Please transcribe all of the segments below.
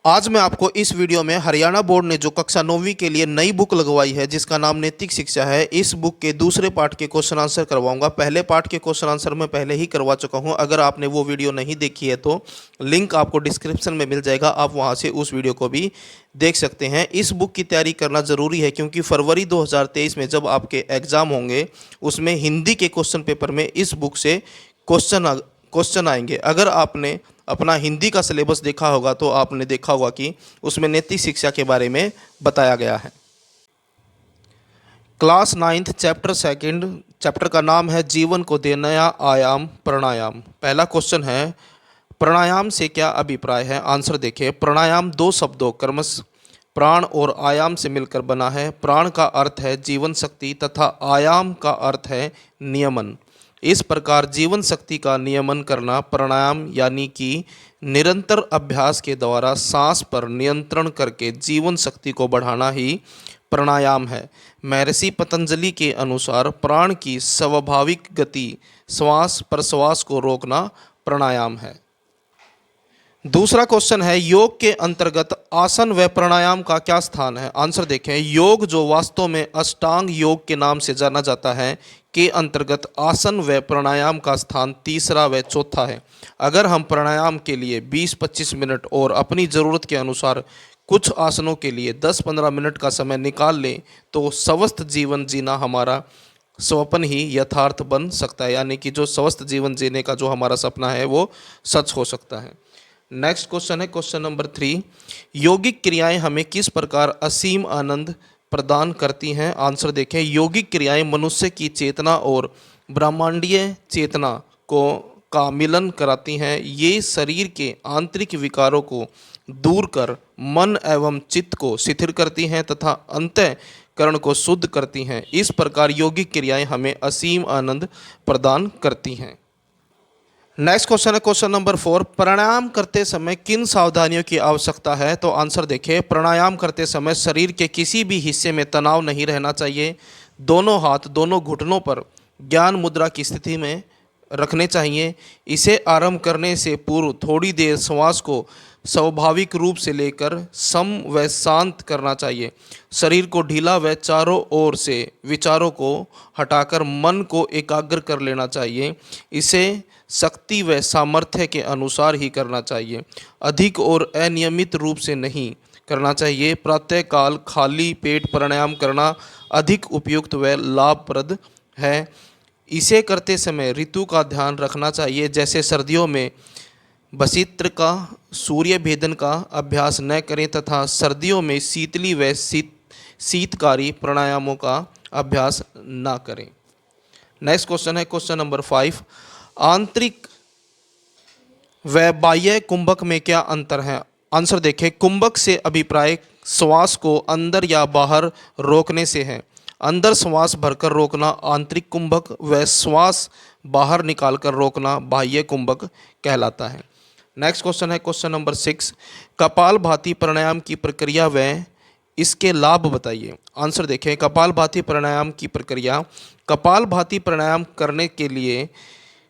आज मैं आपको इस वीडियो में हरियाणा बोर्ड ने जो कक्षा 9वीं के लिए नई बुक लगवाई है जिसका नाम नैतिक शिक्षा है, इस बुक के दूसरे पार्ट के क्वेश्चन आंसर करवाऊंगा। पहले पार्ट के क्वेश्चन आंसर मैं पहले ही करवा चुका हूं। अगर आपने वो वीडियो नहीं देखी है तो लिंक आपको डिस्क्रिप्शन में मिल जाएगा, आप वहां से उस वीडियो को भी देख सकते हैं। इस बुक की तैयारी करना ज़रूरी है क्योंकि फरवरी 2023 में जब आपके एग्ज़ाम होंगे उसमें हिंदी के क्वेश्चन पेपर में इस बुक से क्वेश्चन आएंगे। अगर आपने अपना हिंदी का सिलेबस देखा होगा तो आपने देखा होगा कि उसमें नैतिक शिक्षा के बारे में बताया गया है। क्लास 9th चैप्टर 2 चैप्टर का नाम है जीवन को दे नया आयाम प्राणायाम। पहला क्वेश्चन है, प्राणायाम से क्या अभिप्राय है? आंसर देखिए। प्राणायाम दो शब्दों क्रमश प्राण और आयाम से मिलकर बना है। प्राण का अर्थ है जीवन शक्ति तथा आयाम का अर्थ है नियमन। इस प्रकार जीवन शक्ति का नियमन करना प्राणायाम यानी कि निरंतर अभ्यास के द्वारा सांस पर नियंत्रण करके जीवन शक्ति को बढ़ाना ही प्राणायाम है। महर्षि पतंजलि के अनुसार प्राण की स्वाभाविक गति श्वास प्रश्वास को रोकना प्राणायाम है। दूसरा क्वेश्चन है, योग के अंतर्गत आसन व प्राणायाम का क्या स्थान है? आंसर देखें। योग जो वास्तव में अष्टांग योग के नाम से जाना जाता है के अंतर्गत आसन व प्राणायाम का स्थान तीसरा व चौथा है। अगर हम प्राणायाम के लिए 20-25 मिनट और अपनी ज़रूरत के अनुसार कुछ आसनों के लिए 10-15 मिनट का समय निकाल लें तो स्वस्थ जीवन जीना हमारा स्वप्न ही यथार्थ बन सकता है, यानी कि जो स्वस्थ जीवन जीने का जो हमारा सपना है वो सच हो सकता है। नेक्स्ट क्वेश्चन है क्वेश्चन नंबर 3, यौगिक क्रियाएं हमें किस प्रकार असीम आनंद प्रदान करती हैं? आंसर देखें। यौगिक क्रियाएं मनुष्य की चेतना और ब्रह्मांडीय चेतना का मिलन कराती हैं। ये शरीर के आंतरिक विकारों को दूर कर मन एवं चित्त को शिथिल करती हैं तथा अंतःकरण को शुद्ध करती हैं। इस प्रकार यौगिक क्रियाएं हमें असीम आनंद प्रदान करती हैं। नेक्स्ट क्वेश्चन है क्वेश्चन नंबर 4, प्राणायाम करते समय किन सावधानियों की आवश्यकता है? तो आंसर देखिए। प्राणायाम करते समय शरीर के किसी भी हिस्से में तनाव नहीं रहना चाहिए। दोनों हाथ दोनों घुटनों पर ज्ञान मुद्रा की स्थिति में रखने चाहिए। इसे आरंभ करने से पूर्व थोड़ी देर श्वास को स्वाभाविक रूप से लेकर सम व शांत करना चाहिए। शरीर को ढीला व चारों ओर से विचारों को हटाकर मन को एकाग्र कर लेना चाहिए। इसे शक्ति व सामर्थ्य के अनुसार ही करना चाहिए, अधिक और अनियमित रूप से नहीं करना चाहिए। प्रातःकाल खाली पेट प्राणायाम करना अधिक उपयुक्त व लाभप्रद है। इसे करते समय ऋतु का ध्यान रखना चाहिए, जैसे सर्दियों में बसित्र का सूर्य भेदन का अभ्यास न करें तथा सर्दियों में शीतली व शीतकारी प्राणायामों का अभ्यास न करें। नेक्स्ट क्वेश्चन है क्वेश्चन नंबर 5, आंतरिक व बाह्य कुंभक में क्या अंतर है? आंसर देखें। कुंभक से अभिप्राय श्वास को अंदर या बाहर रोकने से है। अंदर श्वास भरकर रोकना आंतरिक कुंभक व श्वास बाहर निकालकर रोकना बाह्य कुंभक कहलाता है। नेक्स्ट क्वेश्चन है क्वेश्चन नंबर 6, कपालभाति प्राणायाम की प्रक्रिया व इसके लाभ बताइए। आंसर देखें। कपालभाति प्राणायाम की प्रक्रिया, कपालभाति प्राणायाम करने के लिए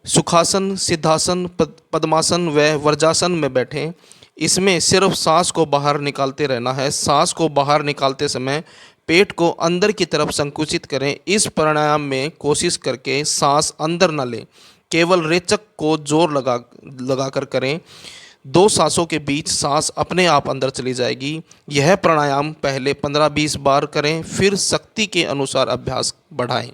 सुखासन सिद्धासन पद्मासन व वज्रासन में बैठें। इसमें सिर्फ सांस को बाहर निकालते रहना है। सांस को बाहर निकालते समय पेट को अंदर की तरफ संकुचित करें। इस प्राणायाम में कोशिश करके सांस अंदर न लें, केवल रेचक को जोर लगाकर करें। 2 सांसों के बीच सांस अपने आप अंदर चली जाएगी। यह प्राणायाम पहले 15-20 बार करें, फिर शक्ति के अनुसार अभ्यास बढ़ाएं।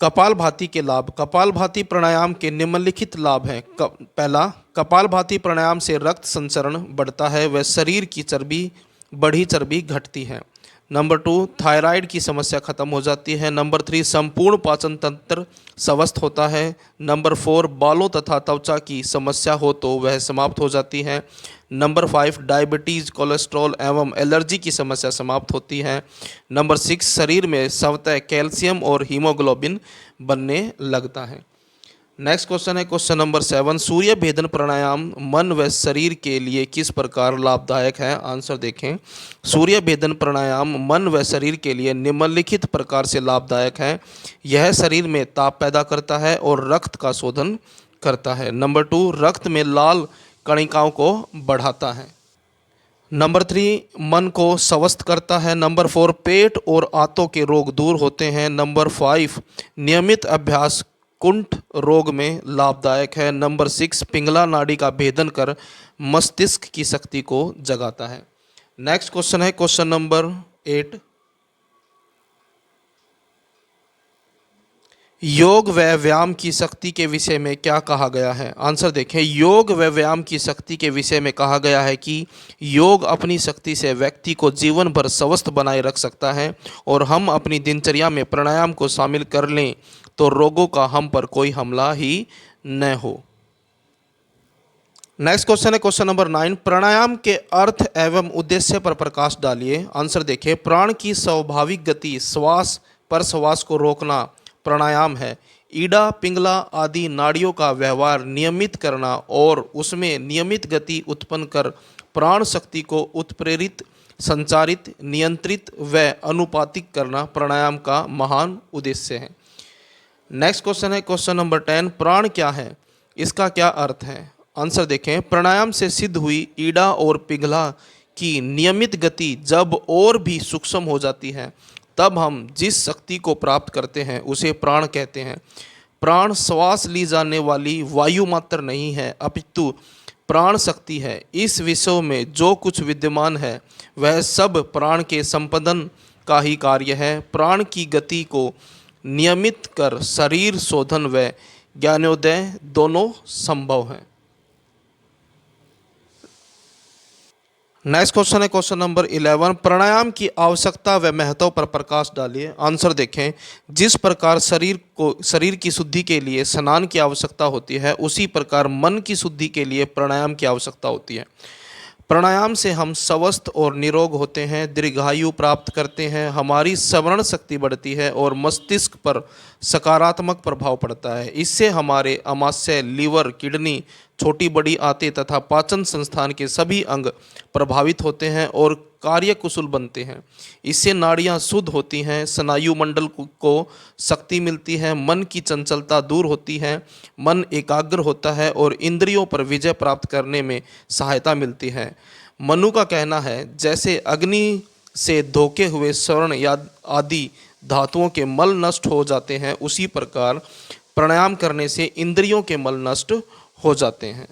कपालभाति के लाभ। कपालभाति प्राणायाम के निम्नलिखित लाभ हैं। पहला, कपालभाति प्राणायाम से रक्त संचरण बढ़ता है व शरीर की बढ़ी चर्बी घटती है। नंबर 2, थायराइड की समस्या खत्म हो जाती है। नंबर 3, संपूर्ण पाचन तंत्र स्वस्थ होता है। नंबर 4, बालों तथा त्वचा की समस्या हो तो वह समाप्त हो जाती है। नंबर 5, डायबिटीज़ कोलेस्ट्रॉल एवं एलर्जी की समस्या समाप्त होती है। नंबर 6, शरीर में स्वतः कैल्शियम और हीमोग्लोबिन बनने लगता है। नेक्स्ट क्वेश्चन है क्वेश्चन नंबर 7, सूर्य भेदन प्राणायाम मन व शरीर के लिए किस प्रकार लाभदायक है? आंसर देखें। सूर्य भेदन प्राणायाम मन व शरीर के लिए निम्नलिखित प्रकार से लाभदायक है। यह शरीर में ताप पैदा करता है और रक्त का शोधन करता है। नंबर 2, रक्त में लाल कणिकाओं को बढ़ाता है। नंबर 3, मन को स्वस्थ करता है। नंबर 4, पेट और आंतों के रोग दूर होते हैं। नंबर 5, नियमित अभ्यास कुंठ रोग में लाभदायक है। नंबर 6, पिंगला नाड़ी का भेदन कर मस्तिष्क की शक्ति को जगाता है। नेक्स्ट क्वेश्चन है क्वेश्चन नंबर 8, योग व व्यायाम की शक्ति के विषय में क्या कहा गया है? आंसर देखें, योग व व्यायाम की शक्ति के विषय में कहा गया है कि योग अपनी शक्ति से व्यक्ति को जीवन भर स्वस्थ बनाए रख सकता है और हम अपनी दिनचर्या में प्राणायाम को शामिल कर लें तो रोगों का हम पर कोई हमला ही न हो। नेक्स्ट क्वेश्चन है क्वेश्चन नंबर 9, प्राणायाम के अर्थ एवं उद्देश्य पर प्रकाश डालिए। आंसर देखिए, प्राण की स्वाभाविक गति श्वास पर श्वास को रोकना प्राणायाम है। ईड़ा पिंगला आदि नाड़ियों का व्यवहार नियमित करना और उसमें नियमित गति उत्पन्न कर प्राण शक्ति को उत्प्रेरित, संचारित, नियंत्रित व अनुपातिक करना प्राणायाम का महान उद्देश्य है। नेक्स्ट क्वेश्चन है क्वेश्चन नंबर 10, प्राण क्या है, इसका क्या अर्थ है? आंसर देखें, प्राणायाम से सिद्ध हुई ईड़ा और पिंगला की नियमित गति जब और भी सूक्ष्म हो जाती है तब हम जिस शक्ति को प्राप्त करते हैं उसे प्राण कहते हैं। प्राण श्वास ली जाने वाली वायु मात्र नहीं है अपितु प्राण शक्ति है। इस विश्व में जो कुछ विद्यमान है वह सब प्राण के संपादन का ही कार्य है। प्राण की गति को नियमित कर शरीर शोधन व ज्ञानोदय दोनों संभव हैं। नेक्स्ट क्वेश्चन है क्वेश्चन नंबर 11, प्राणायाम की आवश्यकता व महत्व पर प्रकाश डालिए। आंसर देखें, जिस प्रकार शरीर की शुद्धि के लिए स्नान की आवश्यकता होती है उसी प्रकार मन की शुद्धि के लिए प्राणायाम की आवश्यकता होती है। प्राणायाम से हम स्वस्थ और निरोग होते हैं, दीर्घायु प्राप्त करते हैं, हमारी श्रवण शक्ति बढ़ती है और मस्तिष्क पर सकारात्मक प्रभाव पड़ता है। इससे हमारे आमाशय, लीवर, किडनी, छोटी बड़ी आंतें तथा पाचन संस्थान के सभी अंग प्रभावित होते हैं और कार्यकुशल बनते हैं। इससे नाड़ियाँ शुद्ध होती हैं, स्नायु मंडल को शक्ति मिलती है, मन की चंचलता दूर होती है, मन एकाग्र होता है और इंद्रियों पर विजय प्राप्त करने में सहायता मिलती है। मनु का कहना है, जैसे अग्नि से धोखे हुए स्वर्ण या आदि धातुओं के मल नष्ट हो जाते हैं उसी प्रकार प्राणायाम करने से इंद्रियों के मल नष्ट हो जाते हैं।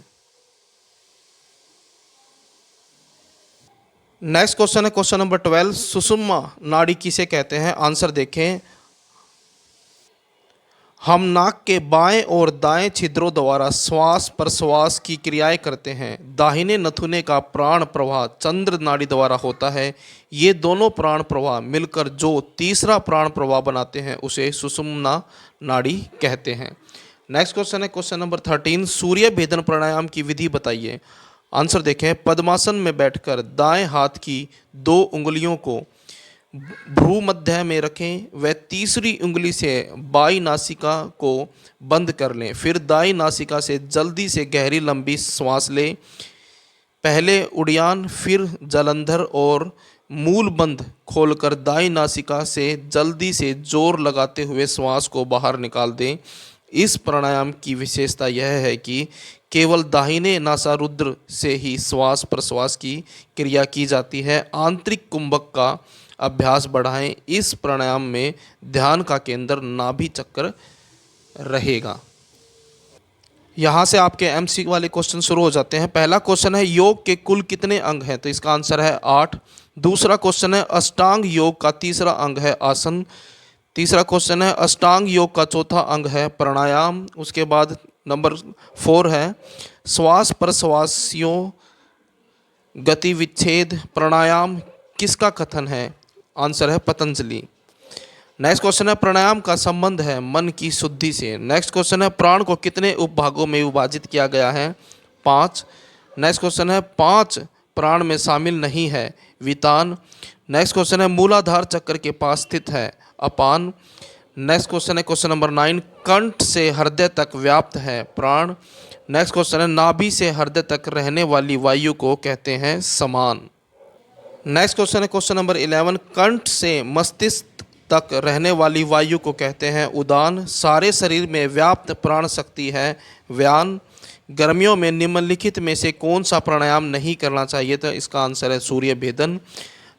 नेक्स्ट क्वेश्चन है क्वेश्चन नंबर 12, सुषुम्ना नाड़ी किसे कहते हैं? आंसर देखें, हम नाक के बाएं और दाएं छिद्रों द्वारा श्वास प्रश्वास की क्रियाएं करते हैं। दाहिने नथुने का प्राण प्रवाह चंद्र नाड़ी द्वारा होता है। ये दोनों प्राण प्रवाह मिलकर जो तीसरा प्राण प्रवाह बनाते हैं उसे सुषुम्ना नाड़ी कहते हैं। नेक्स्ट क्वेश्चन है क्वेश्चन नंबर 13, सूर्य भेदन प्राणायाम की विधि बताइए। आंसर देखें, पद्मासन में बैठकर दाएं हाथ की 2 उंगलियों को भ्रूमध्य में रखें व तीसरी उंगली से बाई नासिका को बंद कर लें। फिर दाई नासिका से जल्दी से गहरी लंबी श्वास लें। पहले उड़ियान, फिर जलंधर और मूल बंद खोलकर दाई नासिका से जल्दी से जोर लगाते हुए श्वास को बाहर निकाल दें। इस प्राणायाम की विशेषता यह है कि केवल दाहिने नासारुद्र से ही श्वास प्रश्वास की क्रिया की जाती है। आंतरिक कुंभक का अभ्यास बढ़ाएं। इस प्राणायाम में ध्यान का केंद्र नाभि चक्र रहेगा। यहाँ से आपके एमसी वाले क्वेश्चन शुरू हो जाते हैं। पहला क्वेश्चन है, योग के कुल कितने अंग हैं? तो इसका आंसर है 8। दूसरा क्वेश्चन है, अष्टांग योग का तीसरा अंग है आसन। तीसरा क्वेश्चन है, अष्टांग योग का चौथा अंग है प्राणायाम। उसके बाद नंबर 4 है, श्वास प्रश्वासियों गति विच्छेद प्राणायाम किसका कथन है? आंसर है पतंजलि। नेक्स्ट क्वेश्चन है, प्राणायाम का संबंध है मन की शुद्धि से। नेक्स्ट क्वेश्चन है, प्राण को कितने उपभागों में विभाजित किया गया है? 5। नेक्स्ट क्वेश्चन है, 5 प्राण में शामिल नहीं है वितान। नेक्स्ट क्वेश्चन है, मूलाधार चक्र के पास स्थित है अपान। नेक्स्ट क्वेश्चन है क्वेश्चन नंबर 9, कंठ से हृदय तक व्याप्त है प्राण। नेक्स्ट क्वेश्चन है, नाभि से हृदय तक रहने वाली वायु को कहते हैं समान। नेक्स्ट क्वेश्चन है क्वेश्चन नंबर 11, कंठ से मस्तिष्क तक रहने वाली वायु को कहते हैं उदान। सारे शरीर में व्याप्त प्राण शक्ति है व्यान। गर्मियों में निम्नलिखित में से कौन सा प्राणायाम नहीं करना चाहिए? तो इसका आंसर है सूर्य भेदन।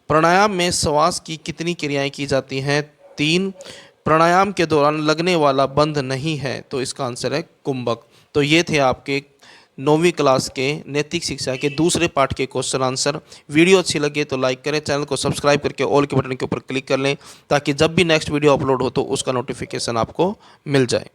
प्राणायाम में श्वास की कितनी क्रियाएं की जाती हैं? 3। प्राणायाम के दौरान लगने वाला बंध नहीं है, तो इसका आंसर है कुंभक। तो ये थे आपके 9वीं क्लास के नैतिक शिक्षा के दूसरे पाठ के क्वेश्चन आंसर। वीडियो अच्छी लगे तो लाइक करें, चैनल को सब्सक्राइब करके ऑल के बटन के ऊपर क्लिक कर लें ताकि जब भी नेक्स्ट वीडियो अपलोड हो तो उसका नोटिफिकेशन आपको मिल जाए।